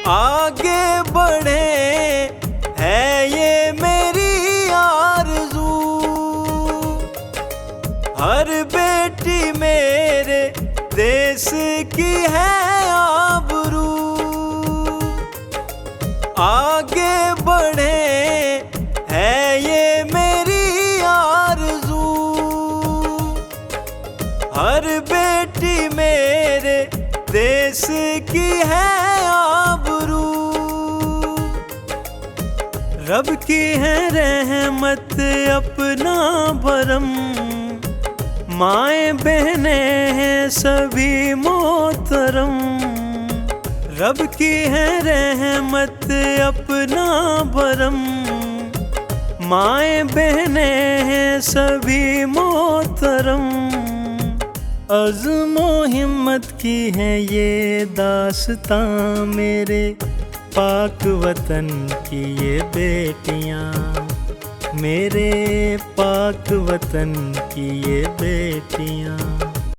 आगे बढ़े है ये मेरी आरज़ू। हर बेटी मेरे देश की है आबरू। आगे बढ़े है ये मेरी आरज़ू। हर बेटी मेरे देश की है आबरू। रब की है रहमत अपना भरम, माएँ बहनें हैं सभी मोहतरम। रब की है रहमत अपना भरम, माएँ बहनें हैं सभी मोहतरम। अज़्म ओ हिम्मत की है ये दास्तां मेरे पाक वतन की ये बेटियां। मेरे पाक वतन की ये बेटियां।